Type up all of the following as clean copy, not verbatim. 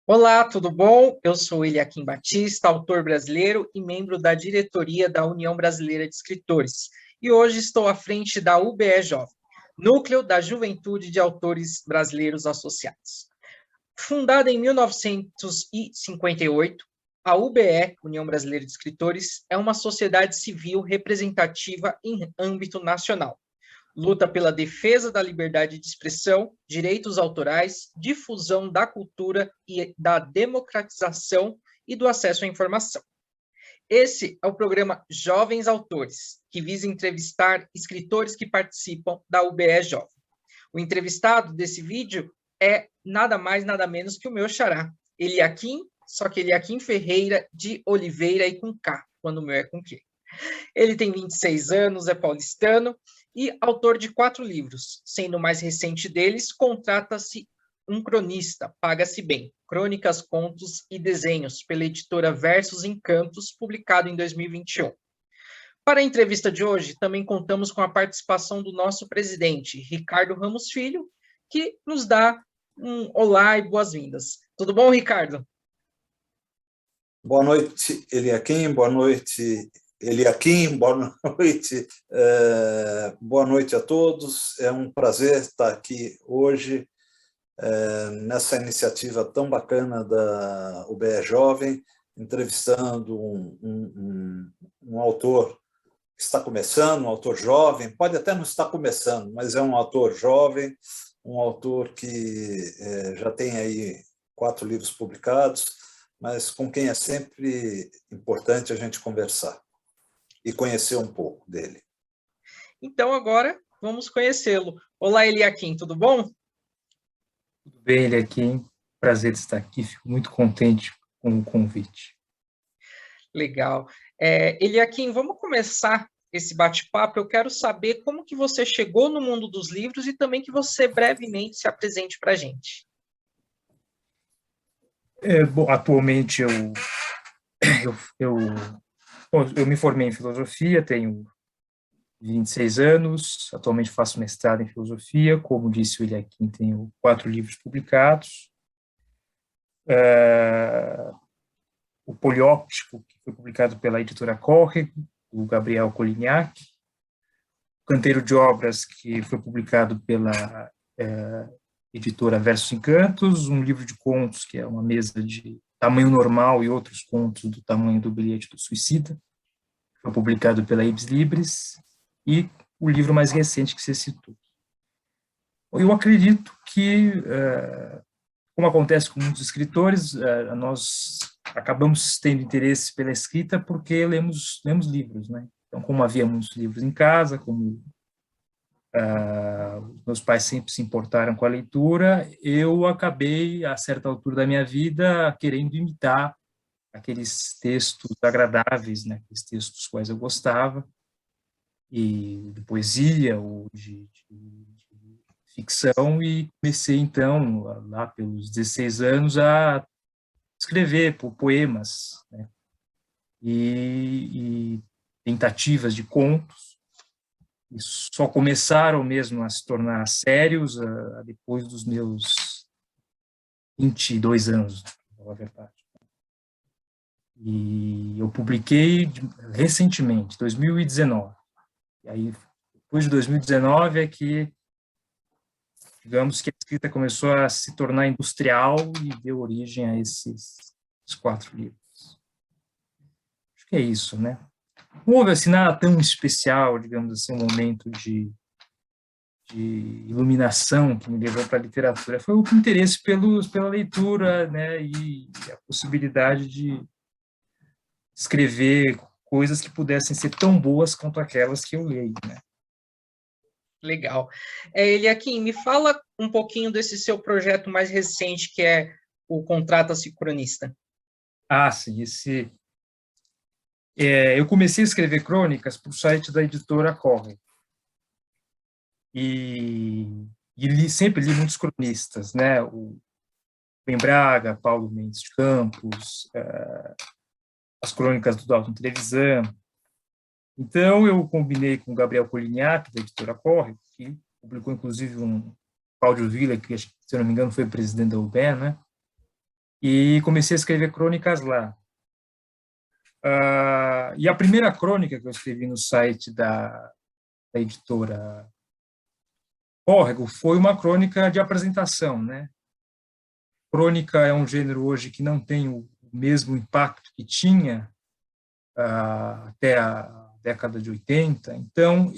Olá, tudo bom? Eu sou Eliakim Batista, autor brasileiro e membro da diretoria da União Brasileira de Escritores. E hoje estou à frente da UBE Jovem, Núcleo da Juventude de Autores Brasileiros Associados. Fundada em 1958, a UBE, União Brasileira de Escritores, é uma sociedade civil representativa em âmbito nacional. Luta pela defesa da liberdade de expressão, direitos autorais, difusão da cultura e da democratização e do acesso à informação. Esse é o programa Jovens Autores, que visa entrevistar escritores que participam da UBE Jovem. O entrevistado desse vídeo é nada mais, nada menos que o meu xará, Eliakim, só que Eliakim Ferreira de Oliveira e com K, quando o meu é com Q. Ele tem 26 anos, é paulistano e autor de 4 livros, sendo o mais recente deles Contrata-se um Cronista, Paga-se Bem, Crônicas, Contos e Desenhos, pela editora Versos Encantos, publicado em 2021. Para a entrevista de hoje, também contamos com a participação do nosso presidente, Ricardo Ramos Filho, que nos dá um olá e boas-vindas. Tudo bom, Ricardo? Boa noite, Eliakim. Boa noite, Eliakim. Boa noite. Boa noite a todos. É um prazer estar aqui hoje nessa iniciativa tão bacana da UBE Jovem, entrevistando um autor que está começando, um autor jovem, pode até não estar começando, mas é um autor jovem, um autor que já tem aí 4 livros publicados, mas com quem é sempre importante a gente conversar e conhecer um pouco dele. Então, agora, vamos conhecê-lo. Olá, Eliakim, tudo bom? Tudo bem, Eliakim. Prazer de estar aqui. Fico muito contente com o convite. Legal. Eliakim, vamos começar esse bate-papo. Eu quero saber como que você chegou no mundo dos livros e também que você brevemente se apresente para a gente. Bom, atualmente eu me formei em filosofia, tenho 26 anos, atualmente faço mestrado em filosofia, como disse o Eliakim, tenho 4 livros publicados. O Polióptico, que foi publicado pela editora Córrego, do Gabriel Colignac. O Canteiro de Obras, que foi publicado pela editora Versos Encantos, um livro de contos, que é uma mesa de tamanho normal e outros contos do tamanho do Bilhete do Suicida, foi publicado pela Ibis Libris, e o livro mais recente que você citou. Eu acredito que, como acontece com muitos escritores, nós acabamos tendo interesse pela escrita porque lemos livros, né? Então, como havia muitos livros em casa, como meus pais sempre se importaram com a leitura, eu acabei, a certa altura da minha vida, querendo imitar aqueles textos agradáveis, né? Aqueles textos dos quais eu gostava, e de poesia ou de ficção, e comecei, então, lá pelos 16 anos, a escrever poemas, né? e tentativas de contos. E só começaram mesmo a se tornar sérios depois dos meus 22 anos, na verdade. E eu publiquei recentemente, 2019. E aí, depois de 2019, é que, digamos que a escrita começou a se tornar industrial e deu origem a esses 4 livros. Acho que é isso, né? Não houve assim nada tão especial, digamos assim, um momento de iluminação que me levou para a literatura. Foi o interesse pela leitura, né, e a possibilidade de escrever coisas que pudessem ser tão boas quanto aquelas que eu leio, né? Legal. Eliakim, me fala um pouquinho desse seu projeto mais recente, que é o Contrata-se Cronista. Sim, eu comecei a escrever crônicas para o site da editora Corre. E sempre li muitos cronistas, né? O Ben Braga, Paulo Mendes de Campos, as crônicas do Dalton Trevisan. Então, eu combinei com o Gabriel Colignac, da editora Corre, que publicou inclusive um Cláudio Villa, que, se eu não me engano, foi presidente da UBE, né? E comecei a escrever crônicas lá. E a primeira crônica que eu escrevi no site da editora Córrego foi uma crônica de apresentação, né? Crônica é um gênero hoje que não tem o mesmo impacto que tinha até a década de 80. Então,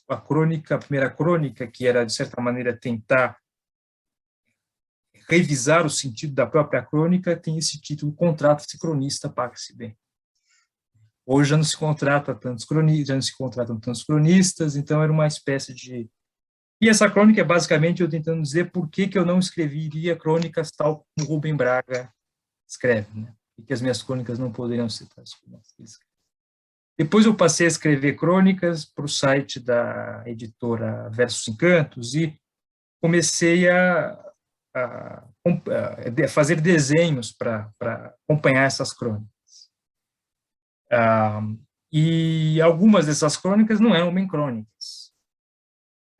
a primeira crônica, que era, de certa maneira, tentar revisar o sentido da própria crônica, tem esse título: Contrata-se cronista, paga-se bem. Hoje já não se contrata tantos cronistas, já não se contratam tantos cronistas, então era uma espécie de... E essa crônica é basicamente eu tentando dizer por que eu não escreveria crônicas tal como Rubem Braga escreve, né? E que as minhas crônicas não poderiam ser tais como as que ele escreve. Depois eu passei a escrever crônicas para o site da editora Versos Encantos e comecei a fazer desenhos para acompanhar essas crônicas. E algumas dessas crônicas não eram bem crônicas,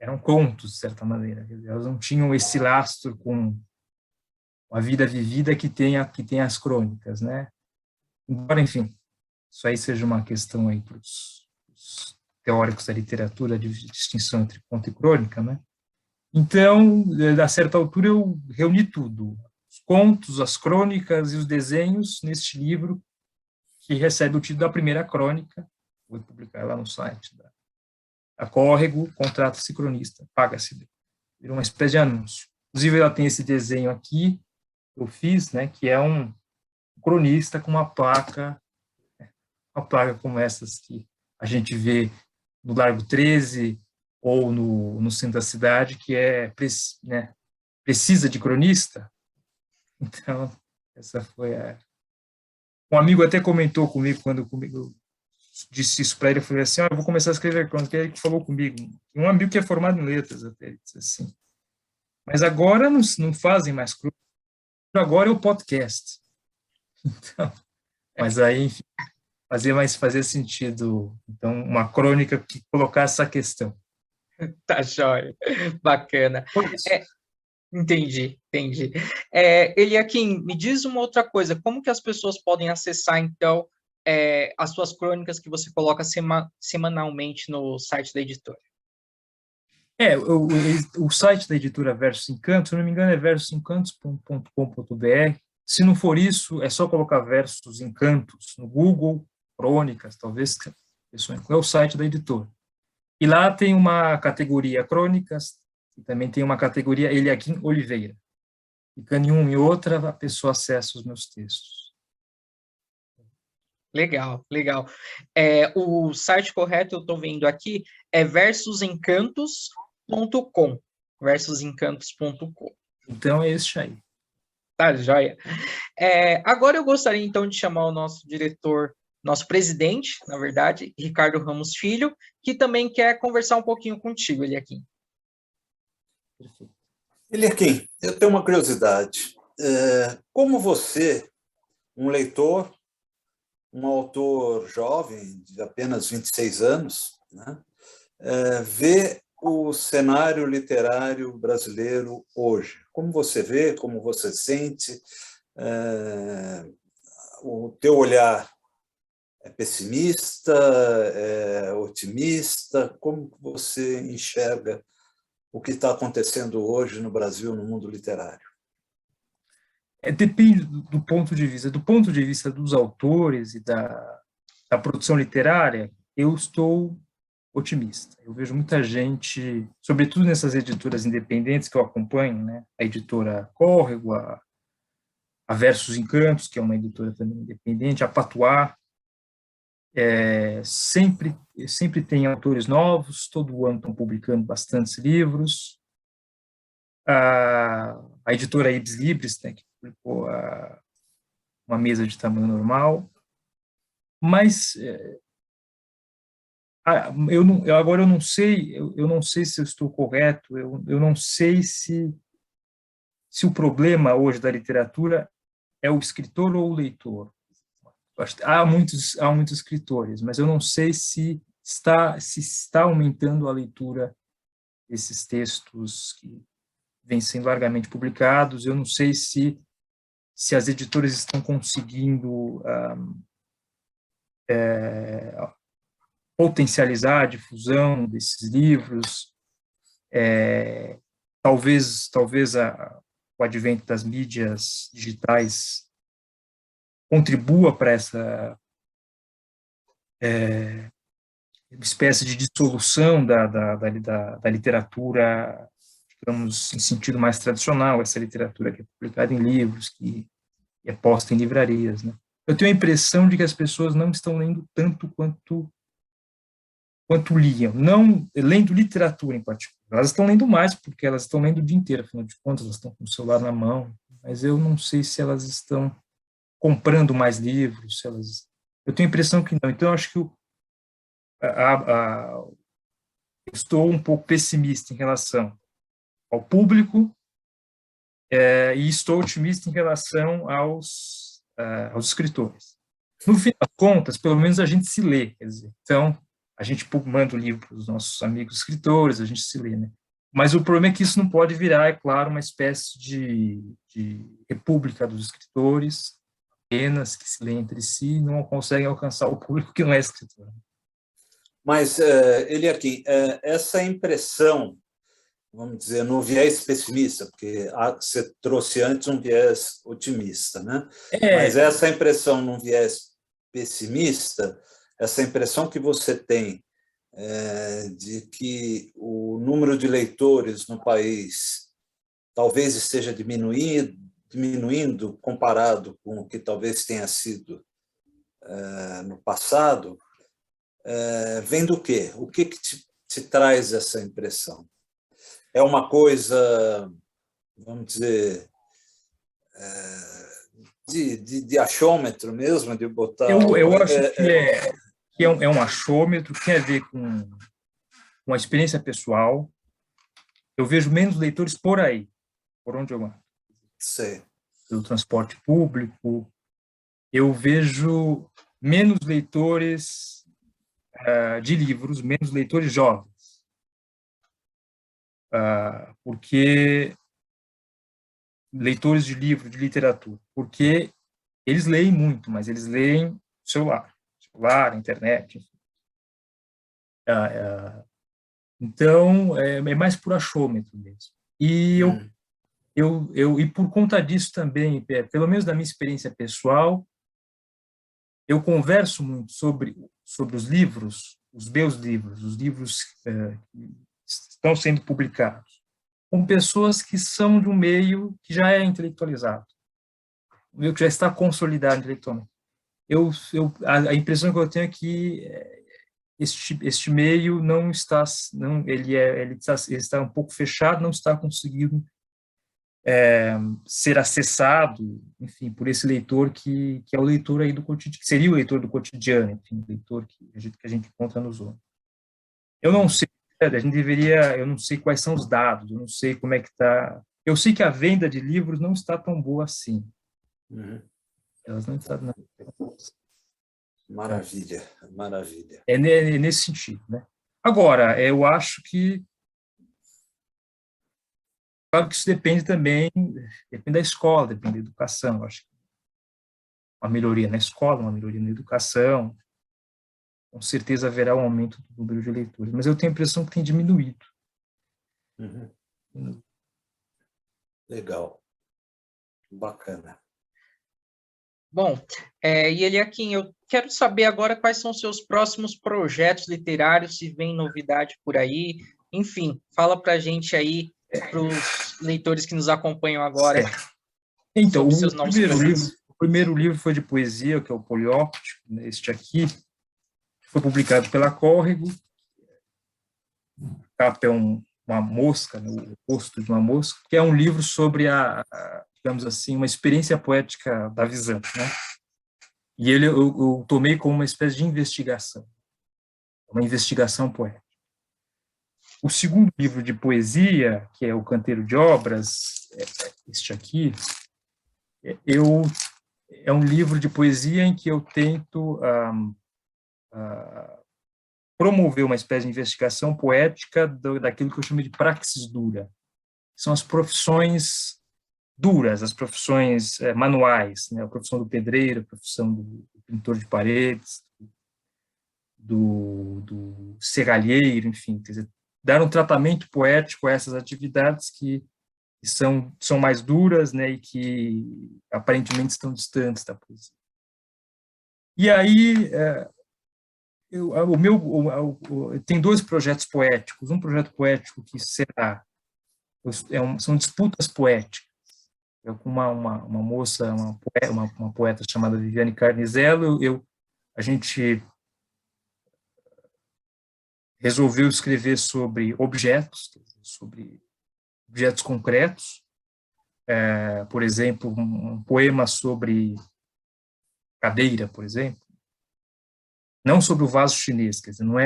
eram contos, de certa maneira. Elas não tinham esse lastro com a vida vivida que tem as crônicas, né? Embora, enfim, isso aí seja uma questão aí para os teóricos da literatura, de distinção entre conto e crônica, né? Então, a certa altura, eu reuni tudo: os contos, as crônicas e os desenhos neste livro, que recebe o título da primeira crônica. Vou publicar lá no site da Córrego: Contrata-se cronista, paga-se bem. Virou uma espécie de anúncio. Inclusive, ela tem esse desenho aqui, que eu fiz, né, que é um cronista com uma placa como essas que a gente vê no Largo 13 ou no centro da cidade, que né, precisa de cronista. Então, essa foi a... Um amigo até comentou comigo, quando eu disse isso para ele, eu falei assim: eu vou começar a escrever crônica. Ele falou comigo, um amigo que é formado em letras até, ele disse assim: mas agora não fazem mais crônica, agora é o podcast. Então, mas aí, enfim, fazia sentido, então, uma crônica que colocasse essa questão. Tá joia, bacana. Entendi. Eliakim, me diz uma outra coisa: como que as pessoas podem acessar, então, as suas crônicas que você coloca semanalmente no site da editora? O site da editora Versos Encantos, se não me engano, é versosencantos.com.br. Se não for isso, é só colocar Versos Encantos no Google, crônicas, talvez, é o site da editora. E lá tem uma categoria crônicas, e também tem uma categoria Eliakim Oliveira. Clicando em uma e outra, a pessoa acessa os meus textos. Legal. O site correto, eu estou vendo aqui, é versosencantos.com. versosencantos.com. Então, é esse aí. Tá, joia. Agora eu gostaria, então, de chamar o nosso diretor, nosso presidente, na verdade, Ricardo Ramos Filho, que também quer conversar um pouquinho contigo, Eliakim. Eliakim, eu tenho uma curiosidade. Como você, um leitor, um autor jovem, de apenas 26 anos, né, vê o cenário literário brasileiro hoje? Como você vê, como você sente? O teu olhar é pessimista, é otimista? Como você enxerga o que está acontecendo hoje no Brasil, no mundo literário? Depende do ponto de vista. Do ponto de vista dos autores e da produção literária, eu estou otimista. Eu vejo muita gente, sobretudo nessas editoras independentes que eu acompanho, né? A editora Córrego, a Versos Encantos, que é uma editora também independente, a Patuá, sempre tem autores novos, todo ano estão publicando bastantes livros. A editora Ibis Libris, né, que publicou Uma Mesa de Tamanho Normal. Mas agora eu não sei, eu não sei se eu estou correto, eu não sei se o problema hoje da literatura é o escritor ou o leitor. Há muitos escritores, mas eu não sei se está aumentando a leitura esses textos que vêm sendo largamente publicados. Eu não sei se as editoras estão conseguindo potencializar a difusão desses livros. Talvez o advento das mídias digitais contribua para essa uma espécie de dissolução da literatura, digamos, em sentido mais tradicional, essa literatura que é publicada em livros, que é posta em livrarias, né? Eu tenho a impressão de que as pessoas não estão lendo tanto quanto liam, não lendo literatura em particular. Elas estão lendo mais, porque elas estão lendo o dia inteiro, afinal de contas, elas estão com o celular na mão, mas eu não sei se elas estão comprando mais livros, eu tenho a impressão que não. Então, eu acho que eu estou um pouco pessimista em relação ao público e estou otimista em relação aos escritores. No fim das contas, pelo menos a gente se lê, quer dizer, então, a gente manda o livro para os nossos amigos escritores, a gente se lê, né? Mas o problema é que isso não pode virar, é claro, uma espécie de república dos escritores, apenas que se lê entre si e não conseguem alcançar o público que não é escritor. Mas, Eliakim, essa impressão, vamos dizer, no viés pessimista, porque você trouxe antes um viés otimista, né? Mas essa impressão no viés pessimista, essa impressão que você tem de que o número de leitores no país talvez esteja diminuindo comparado com o que talvez tenha sido no passado, vem do quê? O que te traz essa impressão? É uma coisa, vamos dizer, de achômetro mesmo, de botar... Eu acho que é um achômetro, que tem a ver com a experiência pessoal. Eu vejo menos leitores por aí, por onde eu ando. Sei. Pelo transporte público. Eu vejo menos leitores de livros, menos leitores jovens. Porque leitores de livro, de literatura, porque eles leem muito, mas eles leem celular, internet, enfim. Então, é mais por achômetro mesmo. E e por conta disso também, pelo menos da minha experiência pessoal, eu converso muito sobre os livros, os meus livros, os livros que estão sendo publicados, com pessoas que são de um meio que já é intelectualizado, um meio que já está consolidado intelectualmente. A impressão que eu tenho é que este meio não está, ele está um pouco fechado, não está conseguindo ser acessado, enfim, por esse leitor que é o leitor aí do cotidiano, que seria o leitor do cotidiano, enfim, o leitor que a gente encontra nos outros. Eu não sei, eu não sei quais são os dados, eu não sei como é que está. Eu sei que a venda de livros não está tão boa assim. Elas não estão. Maravilha, maravilha. É nesse sentido, né? Agora, eu acho que claro que isso depende também, depende da escola, depende da educação. Eu acho que uma melhoria na escola, uma melhoria na educação, com certeza haverá um aumento do número de leitores, mas eu tenho a impressão que tem diminuído. Legal. Bacana. Bom, e Eliakim, eu quero saber agora quais são os seus próximos projetos literários, se vem novidade por aí, enfim, fala para a gente aí, para os leitores que nos acompanham agora. Então, o primeiro livro foi de poesia, que é o Polióptico, né, este aqui, foi publicado pela Córrego. A capa é uma mosca, né, o rosto de uma mosca, que é um livro sobre digamos assim, uma experiência poética da visão, né? E eu tomei como uma espécie de investigação, uma investigação poética. O segundo livro de poesia, que é o Canteiro de Obras, este aqui, é um livro de poesia em que eu tento promover uma espécie de investigação poética daquilo que eu chamo de praxis dura. São as profissões duras, as profissões manuais, né? A profissão do pedreiro, a profissão do pintor de paredes, do serralheiro, enfim, quer dizer, dar um tratamento poético a essas atividades que são mais duras, né, e que aparentemente estão distantes da poesia. E aí, tem dois projetos poéticos. Um projeto poético que será, são disputas poéticas. Eu com uma moça, uma poeta chamada Viviane Carnizello, a gente resolveu escrever sobre objetos concretos, por exemplo, um poema sobre cadeira, por exemplo, não sobre o vaso chinês, quer dizer, não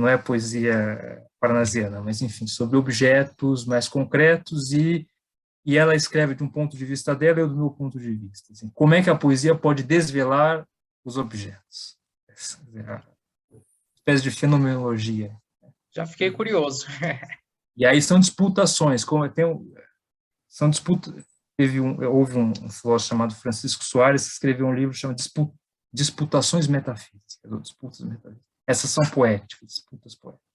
é poesia parnasiana, mas, enfim, sobre objetos mais concretos, e ela escreve de um ponto de vista dela e eu do meu ponto de vista. Assim, como é que a poesia pode desvelar os objetos? Uma espécie de fenomenologia. Já fiquei curioso. E aí são disputações, são disputas. Houve um filósofo chamado Francisco Soares que escreveu um livro chamado Disputações Metafísicas, ou Disputas Metafísicas. Essas são poéticas, disputas poéticas.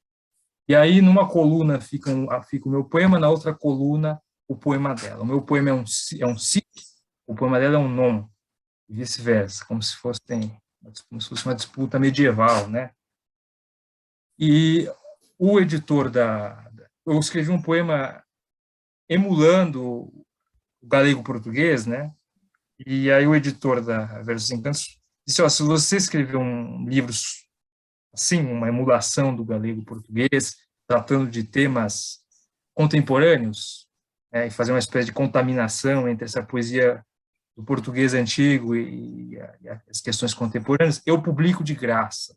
E aí, numa coluna fica o meu poema, na outra coluna, o poema dela. O meu poema é um sic, o poema dela é um non, e vice-versa, como se fosse uma disputa medieval, né? E o editor eu escrevi um poema emulando o galego-português, né? E aí o editor da Versos Encantos disse: se você escrever um livro assim, uma emulação do galego-português, tratando de temas contemporâneos, e fazer uma espécie de contaminação entre essa poesia do português antigo e as questões contemporâneas, eu publico de graça.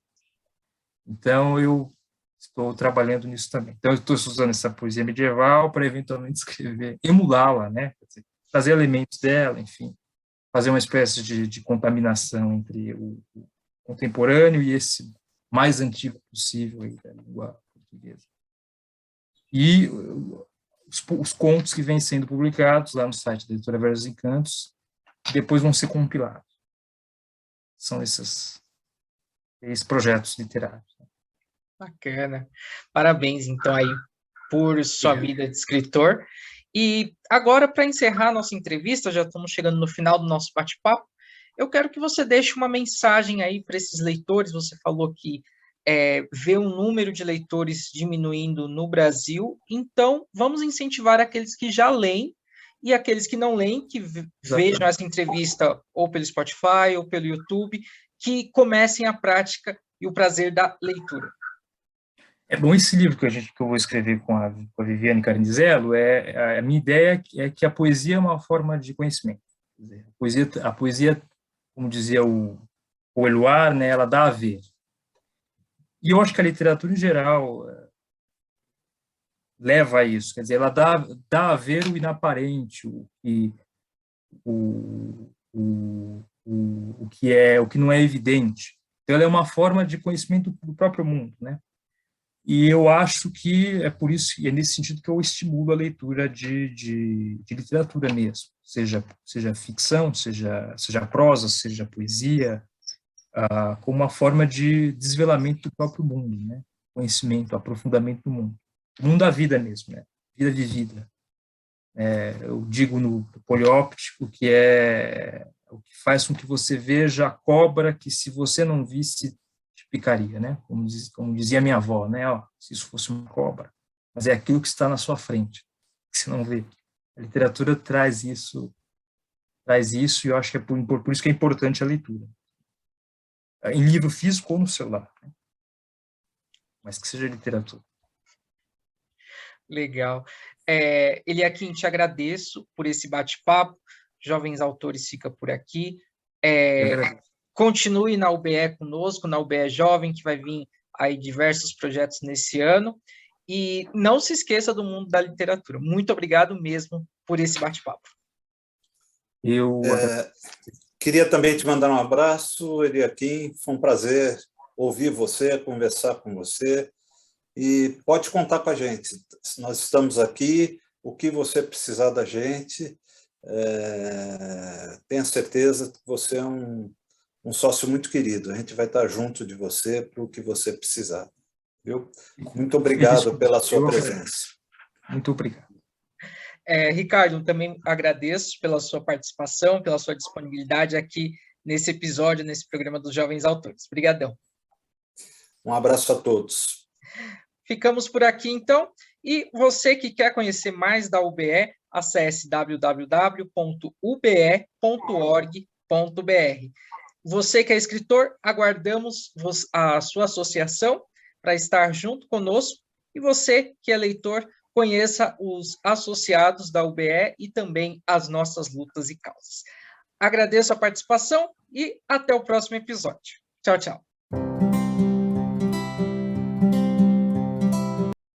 Então, eu estou trabalhando nisso também. Então, eu estou usando essa poesia medieval para, eventualmente, emulá-la, né? Trazer elementos dela, enfim, fazer uma espécie de contaminação entre o contemporâneo e esse mais antigo possível aí da língua portuguesa. E os contos que vêm sendo publicados lá no site da Editora Versos Encantos, depois vão ser compilados. São esses projetos literários. Bacana. Parabéns, então, aí, por sua vida de escritor. E agora, para encerrar nossa entrevista, já estamos chegando no final do nosso bate-papo, eu quero que você deixe uma mensagem aí para esses leitores. Você falou que vê o número de leitores diminuindo no Brasil, então vamos incentivar aqueles que já leem e aqueles que não leem, que vejam essa entrevista ou pelo Spotify ou pelo YouTube, que comecem a prática e o prazer da leitura. Bom, esse livro que eu vou escrever com a Viviane Carnizello, a minha ideia é que a poesia é uma forma de conhecimento. Quer dizer, a poesia, como dizia o Eluard, né, ela dá a ver. E eu acho que a literatura, em geral, leva a isso. Quer dizer, ela dá a ver o inaparente, o que não é evidente. Então, ela é uma forma de conhecimento do próprio mundo, né? E eu acho que é por isso, e é nesse sentido que eu estimulo a leitura de literatura mesmo, seja ficção, seja prosa, seja poesia, como uma forma de desvelamento do próprio mundo, né? Conhecimento, aprofundamento do mundo. O mundo da vida mesmo, né? Vida vivida. Eu digo no polióptico que é o que faz com que você veja a cobra que, se você não visse, te picaria, né? Como dizia minha avó, né? Se isso fosse uma cobra. Mas é aquilo que está na sua frente, que você não vê. A literatura traz isso, e eu acho que é por isso que é importante a leitura. Em livro físico ou no celular, né? Mas que seja literatura. Legal. Eliakim, te agradeço por esse bate-papo. Jovens Autores fica por aqui. Continue na UBE conosco, na UBE Jovem, que vai vir aí diversos projetos nesse ano. E não se esqueça do mundo da literatura. Muito obrigado mesmo por esse bate-papo. Queria também te mandar um abraço, Eliakim. Foi um prazer ouvir você, conversar com você, e pode contar com a gente. Nós estamos aqui, o que você precisar da gente, tenha certeza que você é um sócio muito querido. A gente vai estar junto de você para o que você precisar. Viu? Muito obrigado pela sua presença. Muito obrigado. Ricardo, também agradeço pela sua participação, pela sua disponibilidade aqui nesse episódio, nesse programa dos Jovens Autores. Obrigadão. Um abraço a todos. Ficamos por aqui, então. E você que quer conhecer mais da UBE, acesse www.ube.org.br. Você que é escritor, aguardamos a sua associação para estar junto conosco. E você que é leitor, conheça os associados da UBE e também as nossas lutas e causas. Agradeço a participação e até o próximo episódio. Tchau, tchau.